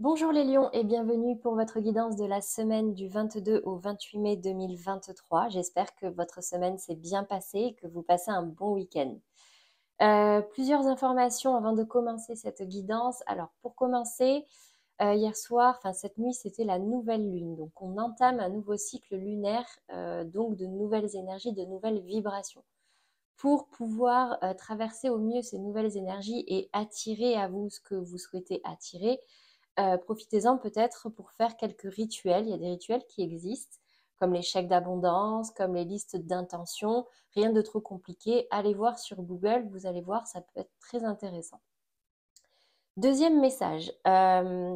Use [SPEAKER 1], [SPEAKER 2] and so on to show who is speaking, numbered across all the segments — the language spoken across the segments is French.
[SPEAKER 1] Bonjour les lions et bienvenue pour votre guidance de la semaine du 22 au 28 mai 2023. J'espère que votre semaine s'est bien passée et que vous passez un bon week-end. Plusieurs informations avant de commencer cette guidance. Alors pour commencer, hier soir, cette nuit, c'était la nouvelle lune. Donc on entame un nouveau cycle lunaire, donc de nouvelles énergies, de nouvelles vibrations. Pour pouvoir traverser au mieux ces nouvelles énergies et attirer à vous ce que vous souhaitez attirer, profitez-en peut-être pour faire quelques rituels. Il y a des rituels qui existent, comme les chèques d'abondance, comme les listes d'intentions. Rien de trop compliqué. Allez voir sur Google, vous allez voir, ça peut être très intéressant. Deuxième message,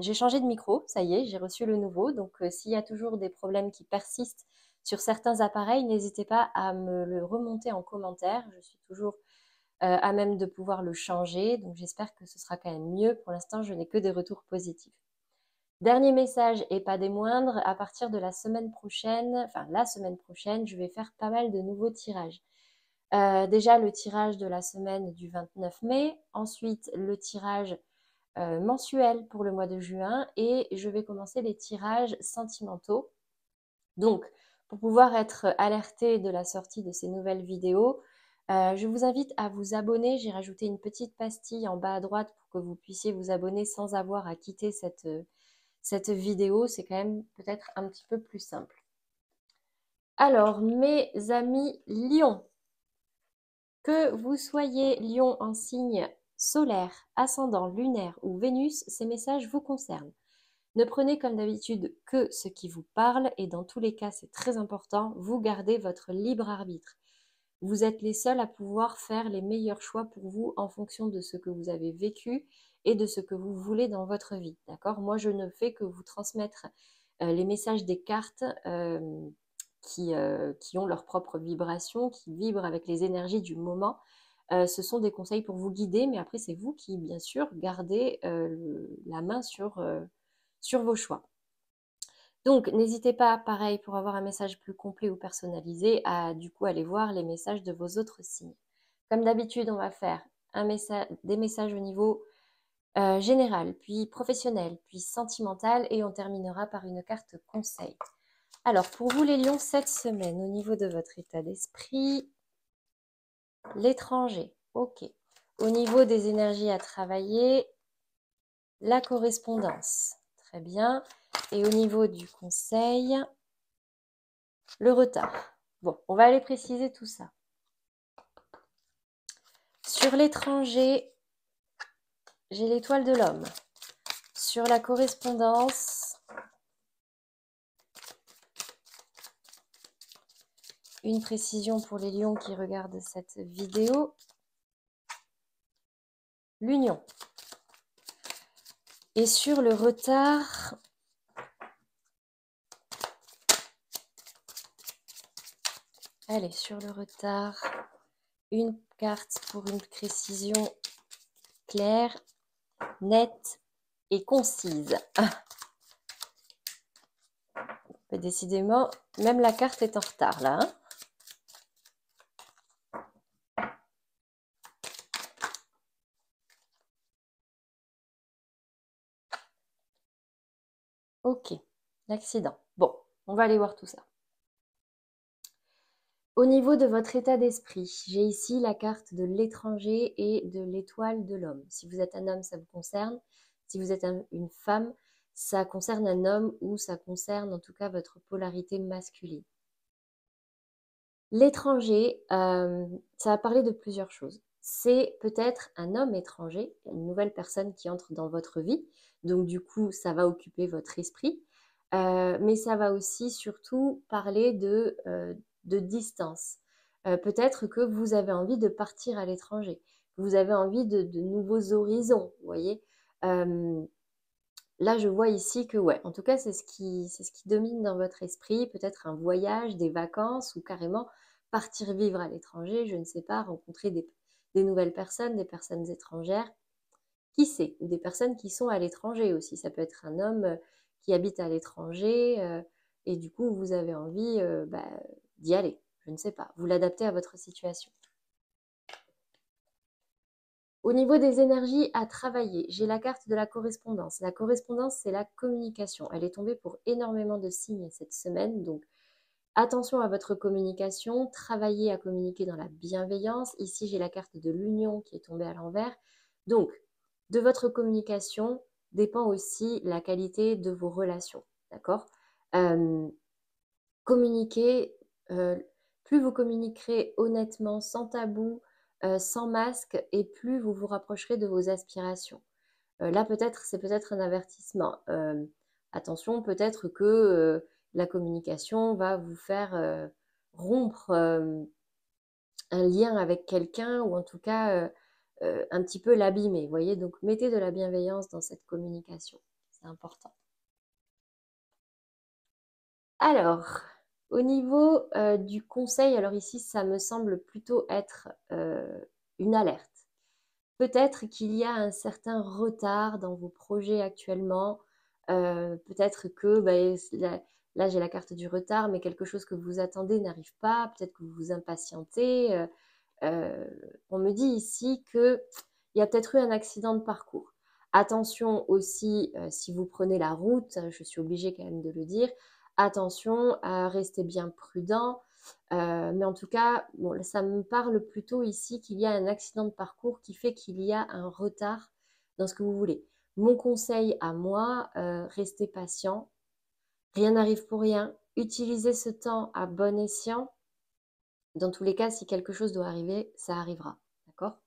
[SPEAKER 1] j'ai changé de micro, ça y est, j'ai reçu le nouveau. Donc s'il y a toujours des problèmes qui persistent sur certains appareils, n'hésitez pas à me le remonter en commentaire. Je suis toujours à même de pouvoir le changer. Donc j'espère que ce sera quand même mieux. Pour l'instant, je n'ai que des retours positifs. Dernier message et pas des moindres, à partir de la semaine prochaine, je vais faire pas mal de nouveaux tirages. Déjà le tirage de la semaine du 29 mai, ensuite le tirage mensuel pour le mois de juin et je vais commencer les tirages sentimentaux. Donc, pour pouvoir être alerté de la sortie de ces nouvelles vidéos, je vous invite à vous abonner. J'ai rajouté une petite pastille en bas à droite pour que vous puissiez vous abonner sans avoir à quitter cette vidéo. C'est quand même peut-être un petit peu plus simple. Alors, mes amis lions, que vous soyez lion en signe solaire, ascendant, lunaire ou Vénus, ces messages vous concernent. Ne prenez comme d'habitude que ce qui vous parle et dans tous les cas, c'est très important, vous gardez votre libre arbitre. Vous êtes les seuls à pouvoir faire les meilleurs choix pour vous en fonction de ce que vous avez vécu et de ce que vous voulez dans votre vie. D'accord ? Moi, je ne fais que vous transmettre les messages des cartes qui ont leur propre vibration, qui vibrent avec les énergies du moment. Ce sont des conseils pour vous guider, mais après, c'est vous qui, bien sûr, gardez la main sur vos choix. Donc, n'hésitez pas, pareil, pour avoir un message plus complet ou personnalisé, à du coup aller voir les messages de vos autres signes. Comme d'habitude, on va faire des messages au niveau général, puis professionnel, puis sentimental, et on terminera par une carte conseil. Alors, pour vous les lions, cette semaine, au niveau de votre état d'esprit, l'étranger, ok. Au niveau des énergies à travailler, la correspondance, très bien. Et au niveau du conseil, le retard. Bon, on va aller préciser tout ça. Sur l'étranger, j'ai l'étoile de l'homme. Sur la correspondance, une précision pour les lions qui regardent cette vidéo, l'union. Et sur le retard, allez, sur le retard, une carte pour une précision claire, nette et concise. Mais décidément, même la carte est en retard là. Hein. Ok, l'accident. Bon, on va aller voir tout ça. Au niveau de votre état d'esprit, j'ai ici la carte de l'étranger et de l'étoile de l'homme. Si vous êtes un homme, ça vous concerne. Si vous êtes une femme, ça concerne un homme ou ça concerne en tout cas votre polarité masculine. L'étranger, ça va parler de plusieurs choses. C'est peut-être un homme étranger, une nouvelle personne qui entre dans votre vie. Donc du coup, ça va occuper votre esprit. Mais ça va aussi surtout parler de distance. Peut-être que vous avez envie de partir à l'étranger, que vous avez envie de nouveaux horizons, vous voyez. Là, je vois ici que, ouais, en tout cas, c'est ce qui domine dans votre esprit. Peut-être un voyage, des vacances ou carrément partir vivre à l'étranger, je ne sais pas, rencontrer des nouvelles personnes, des personnes étrangères. Qui sait? Ou des personnes qui sont à l'étranger aussi. Ça peut être un homme qui habite à l'étranger et du coup, vous avez envie d'y aller. Je ne sais pas. Vous l'adaptez à votre situation. Au niveau des énergies à travailler, j'ai la carte de la correspondance. La correspondance, c'est la communication. Elle est tombée pour énormément de signes cette semaine, donc attention à votre communication, travaillez à communiquer dans la bienveillance. Ici, j'ai la carte de l'union qui est tombée à l'envers. Donc, de votre communication dépend aussi la qualité de vos relations, d'accord? Communiquer, plus vous communiquerez honnêtement, sans tabou, sans masque, et plus vous vous rapprocherez de vos aspirations. Là, peut-être, c'est peut-être un avertissement. Attention, peut-être que la communication va vous faire rompre un lien avec quelqu'un, ou en tout cas un petit peu l'abîmer. Vous voyez, donc mettez de la bienveillance dans cette communication. C'est important. Alors, au niveau du conseil, alors ici, ça me semble plutôt être une alerte. Peut-être qu'il y a un certain retard dans vos projets actuellement. Peut-être que, là j'ai la carte du retard, mais quelque chose que vous attendez n'arrive pas. Peut-être que vous vous impatientez. On me dit ici qu'il y a peut-être eu un accident de parcours. Attention aussi, si vous prenez la route, je suis obligée quand même de le dire, attention à rester bien prudent. Mais en tout cas, bon, ça me parle plutôt ici qu'il y a un accident de parcours qui fait qu'il y a un retard dans ce que vous voulez. Mon conseil à moi, restez patient. Rien n'arrive pour rien. Utilisez ce temps à bon escient. Dans tous les cas, si quelque chose doit arriver, ça arrivera. D'accord?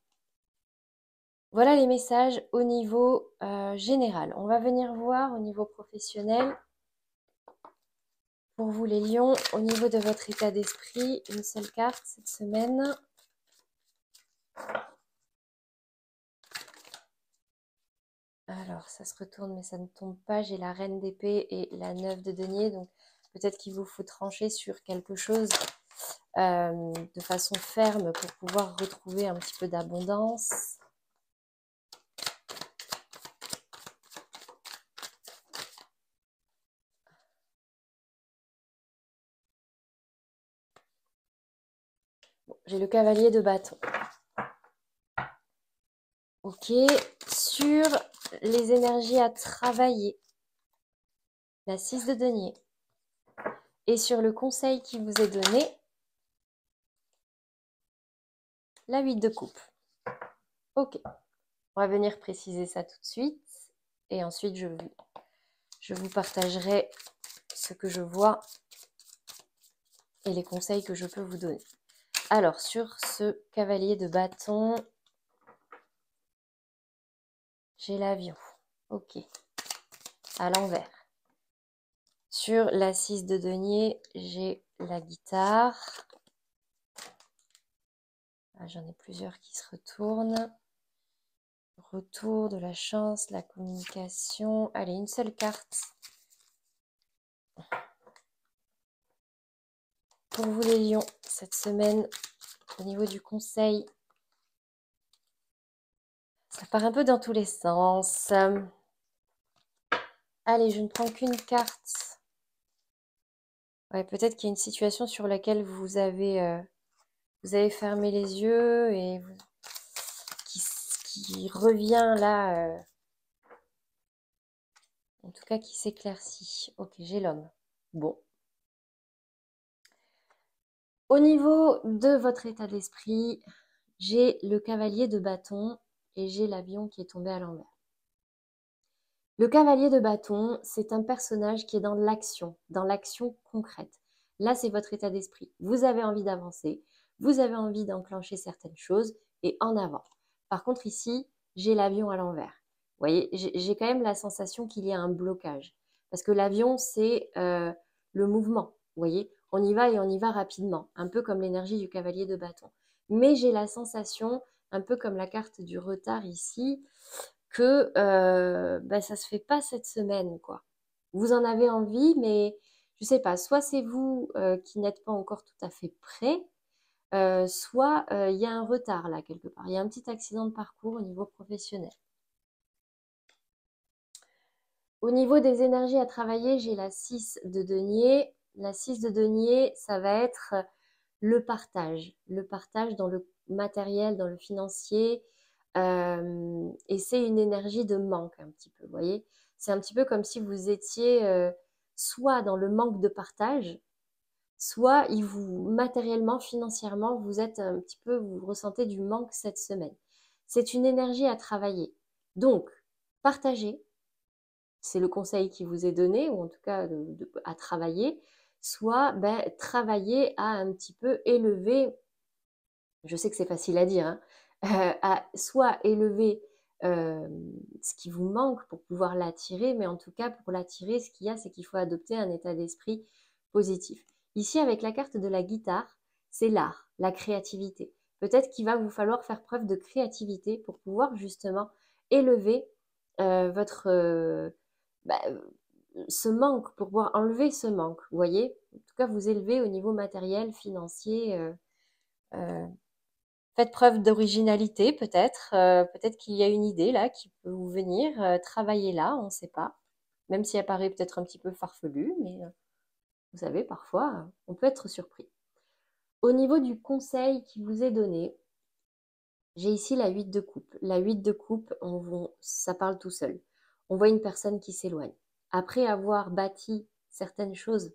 [SPEAKER 1] Voilà les messages au niveau général. On va venir voir au niveau professionnel. Pour vous les lions, au niveau de votre état d'esprit, une seule carte cette semaine. Alors, ça se retourne, mais ça ne tombe pas. J'ai la reine d'épée et la 9 de denier. Donc, peut-être qu'il vous faut trancher sur quelque chose de façon ferme pour pouvoir retrouver un petit peu d'abondance. Bon, j'ai le cavalier de bâton. Ok, sur les énergies à travailler, la 6 de denier. Et sur le conseil qui vous est donné, la 8 de coupe. Ok, on va venir préciser ça tout de suite. Et ensuite, je vous partagerai ce que je vois et les conseils que je peux vous donner. Alors, sur ce cavalier de bâton, j'ai l'avion. Ok, à l'envers. Sur la 6 de denier, j'ai la guitare. Ah, j'en ai plusieurs qui se retournent. Retour de la chance, la communication. Allez, une seule carte. Pour vous les lions, cette semaine, au niveau du conseil, ça part un peu dans tous les sens. Allez, je ne prends qu'une carte. Ouais, peut-être qu'il y a une situation sur laquelle vous avez fermé les yeux et qui revient là, en tout cas qui s'éclaircit. Ok, j'ai l'homme. Bon. Au niveau de votre état d'esprit, j'ai le cavalier de bâton et j'ai l'avion qui est tombé à l'envers. Le cavalier de bâton, c'est un personnage qui est dans l'action concrète. Là, c'est votre état d'esprit. Vous avez envie d'avancer, vous avez envie d'enclencher certaines choses et en avant. Par contre, ici, j'ai l'avion à l'envers. Vous voyez, j'ai quand même la sensation qu'il y a un blocage. Parce que l'avion, c'est le mouvement. Vous voyez, on y va et on y va rapidement, un peu comme l'énergie du cavalier de bâton. Mais j'ai la sensation, un peu comme la carte du retard ici, que ça se fait pas cette semaine, quoi. Vous en avez envie, mais je sais pas, soit c'est vous qui n'êtes pas encore tout à fait prêt, soit il y a un retard là quelque part. Il y a un petit accident de parcours au niveau professionnel. Au niveau des énergies à travailler, j'ai la 6 de denier. La 6 de denier, ça va être le partage dans le matériel, dans le financier. Et c'est une énergie de manque un petit peu, vous voyez? C'est un petit peu comme si vous étiez soit dans le manque de partage, soit matériellement, financièrement, vous êtes un petit peu, vous ressentez du manque cette semaine. C'est une énergie à travailler. Donc, partagez, c'est le conseil qui vous est donné, ou en tout cas à travailler, soit travailler à un petit peu élever, je sais que c'est facile à dire, hein, à soit élever ce qui vous manque pour pouvoir l'attirer, mais en tout cas pour l'attirer, ce qu'il y a, c'est qu'il faut adopter un état d'esprit positif. Ici, avec la carte de la guitare, c'est l'art, la créativité. Peut-être qu'il va vous falloir faire preuve de créativité pour pouvoir justement élever votre bah, ce manque, pour pouvoir enlever ce manque, vous voyez? En tout cas, vous élever au niveau matériel, financier. Euh, Faites preuve d'originalité peut-être. Peut-être qu'il y a une idée là qui peut vous venir. Travailler là, on ne sait pas. Même si elle paraît peut-être un petit peu farfelue, mais vous savez, parfois, on peut être surpris. Au niveau du conseil qui vous est donné, j'ai ici la 8 de coupe. La 8 de coupe, ça parle tout seul. On voit une personne qui s'éloigne. Après avoir bâti certaines choses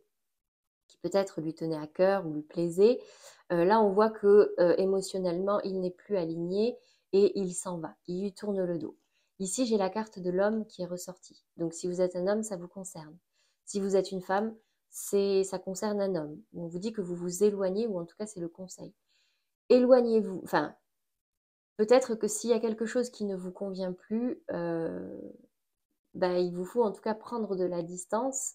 [SPEAKER 1] qui peut-être lui tenaient à cœur ou lui plaisaient, là on voit que émotionnellement il n'est plus aligné et il s'en va, il lui tourne le dos. Ici j'ai la carte de l'homme qui est ressortie. Donc si vous êtes un homme, ça vous concerne. Si vous êtes une femme, ça concerne un homme. On vous dit que vous vous éloignez, ou en tout cas c'est le conseil. Éloignez-vous, enfin peut-être que s'il y a quelque chose qui ne vous convient plus, il vous faut en tout cas prendre de la distance,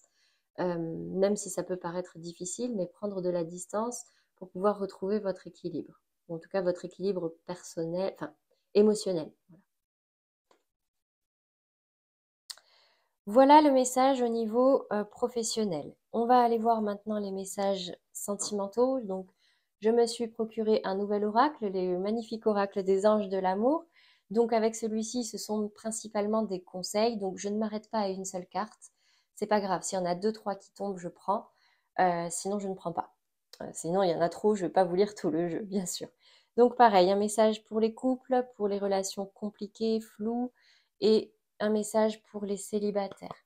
[SPEAKER 1] même si ça peut paraître difficile, mais prendre de la distance pour pouvoir retrouver votre équilibre, ou en tout cas votre équilibre personnel, enfin émotionnel. Voilà le message au niveau professionnel. On va aller voir maintenant les messages sentimentaux. Donc, je me suis procuré un nouvel oracle, les magnifiques oracles des anges de l'amour. Donc, avec celui-ci, ce sont principalement des conseils. Donc, je ne m'arrête pas à une seule carte. C'est pas grave. S'il y en a 2, 3 qui tombent, je prends. Sinon, je ne prends pas. Sinon, il y en a trop. Je ne vais pas vous lire tout le jeu, bien sûr. Donc, pareil, un message pour les couples, pour les relations compliquées, floues, et un message pour les célibataires.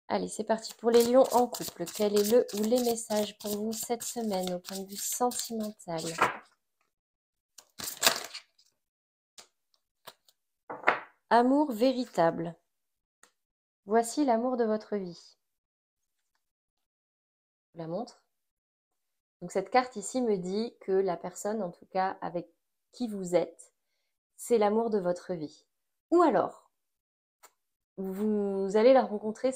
[SPEAKER 1] Allez, c'est parti pour les lions en couple. Quel est le ou les messages pour vous cette semaine au point de vue sentimental? Amour véritable. Voici l'amour de votre vie. Je la montre. Donc cette carte ici me dit que la personne, en tout cas avec qui vous êtes, c'est l'amour de votre vie. Ou alors, vous allez la rencontrer,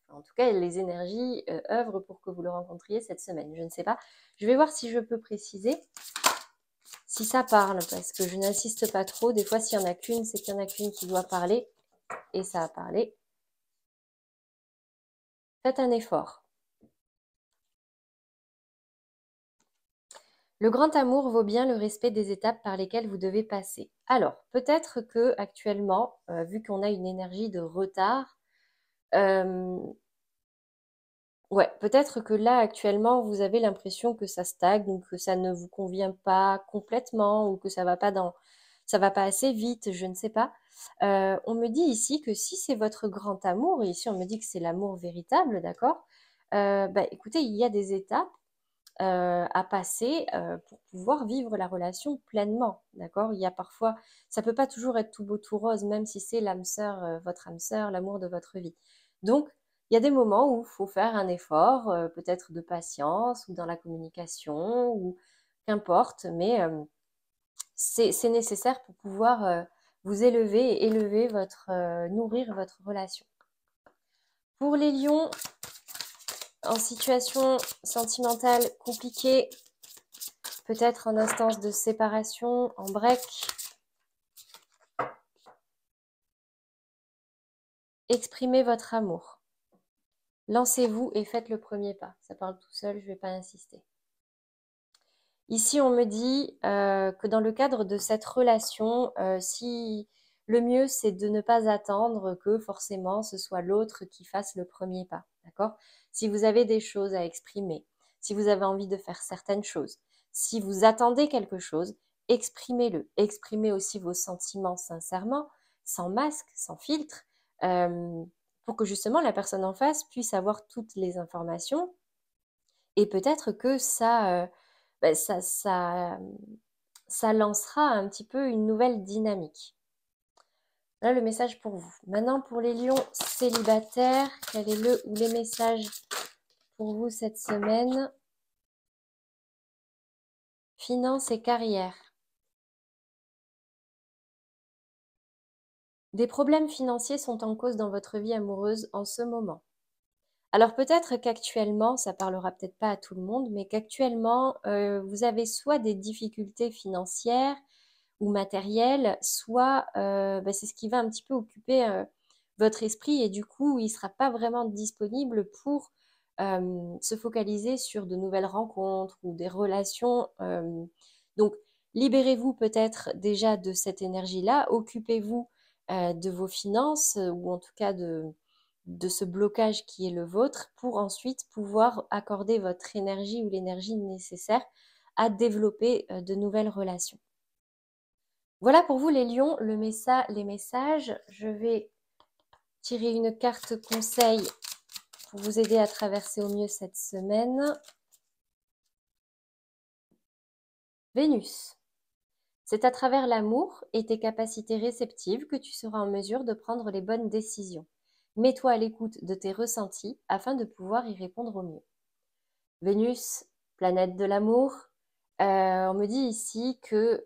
[SPEAKER 1] en tout cas les énergies œuvrent pour que vous le rencontriez cette semaine. Je ne sais pas. Je vais voir si je peux préciser. Si ça parle, parce que je n'insiste pas trop. Des fois, s'il n'y en a qu'une, c'est qu'il y en a qu'une qui doit parler. Et ça a parlé. Faites un effort. Le grand amour vaut bien le respect des étapes par lesquelles vous devez passer. Alors, peut-être que actuellement, vu qu'on a une énergie de retard, ouais, peut-être que là, actuellement, vous avez l'impression que ça stagne, ou que ça ne vous convient pas complètement, ou que ça va pas assez vite, je ne sais pas. On me dit ici que si c'est votre grand amour, et ici on me dit que c'est l'amour véritable, d'accord? Écoutez, il y a des étapes à passer pour pouvoir vivre la relation pleinement, d'accord? Il y a parfois, ça peut pas toujours être tout beau, tout rose, même si c'est l'âme sœur, votre âme sœur, l'amour de votre vie. Donc, il y a des moments où il faut faire un effort, peut-être de patience, ou dans la communication, ou qu'importe, mais c'est nécessaire pour pouvoir vous élever et élever nourrir votre relation. Pour les lions, en situation sentimentale compliquée, peut-être en instance de séparation, en break, exprimez votre amour. Lancez-vous et faites le premier pas. Ça parle tout seul, je ne vais pas insister. Ici, on me dit que dans le cadre de cette relation, si le mieux, c'est de ne pas attendre que forcément ce soit l'autre qui fasse le premier pas. D'accord? Si vous avez des choses à exprimer, si vous avez envie de faire certaines choses, si vous attendez quelque chose, exprimez-le. Exprimez aussi vos sentiments sincèrement, sans masque, sans filtre, pour que justement la personne en face puisse avoir toutes les informations et peut-être que bah, ça lancera un petit peu une nouvelle dynamique. Là, le message pour vous. Maintenant, pour les lions célibataires, quel est le ou les messages pour vous cette semaine? Finances et carrière. Des problèmes financiers sont en cause dans votre vie amoureuse en ce moment. Alors peut-être qu'actuellement, ça parlera peut-être pas à tout le monde, mais qu'actuellement, vous avez soit des difficultés financières ou matérielles, soit bah, c'est ce qui va un petit peu occuper votre esprit et du coup, il sera pas vraiment disponible pour se focaliser sur de nouvelles rencontres ou des relations. Donc, libérez-vous peut-être déjà de cette énergie-là, occupez-vous de vos finances ou en tout cas de ce blocage qui est le vôtre pour ensuite pouvoir accorder votre énergie ou l'énergie nécessaire à développer de nouvelles relations. Voilà pour vous les lions, les messages. Je vais tirer une carte conseil pour vous aider à traverser au mieux cette semaine. Vénus. C'est à travers l'amour et tes capacités réceptives que tu seras en mesure de prendre les bonnes décisions. Mets-toi à l'écoute de tes ressentis afin de pouvoir y répondre au mieux. Vénus, planète de l'amour, on me dit ici que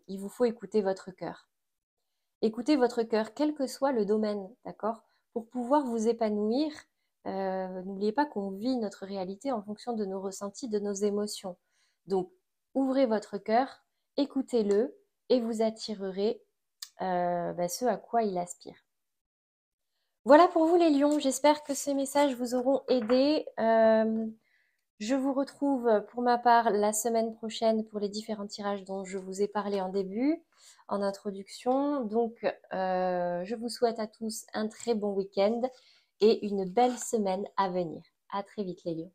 [SPEAKER 1] il vous faut écouter votre cœur. Écoutez votre cœur, quel que soit le domaine, d'accord? Pour pouvoir vous épanouir, n'oubliez pas qu'on vit notre réalité en fonction de nos ressentis, de nos émotions. Donc, ouvrez votre cœur, écoutez-le et vous attirerez ce à quoi il aspire. Voilà pour vous les lions, j'espère que ces messages vous auront aidé. Je vous retrouve pour ma part la semaine prochaine pour les différents tirages dont je vous ai parlé en début, en introduction. Donc, je vous souhaite à tous un très bon week-end et une belle semaine à venir. À très vite les lions.